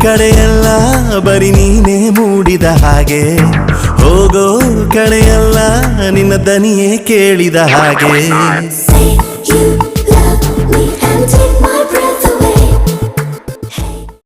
ಕಡೆಯೆಲ್ಲ ಬರೀ ನೀನೇ ಮೂಡಿದ ಹಾಗೆ ಹೋಗೋ ಕಡೆಯೆಲ್ಲ ನಿನ್ನ ದನಿಯೇ ಕೇಳಿದ ಹಾಗೆ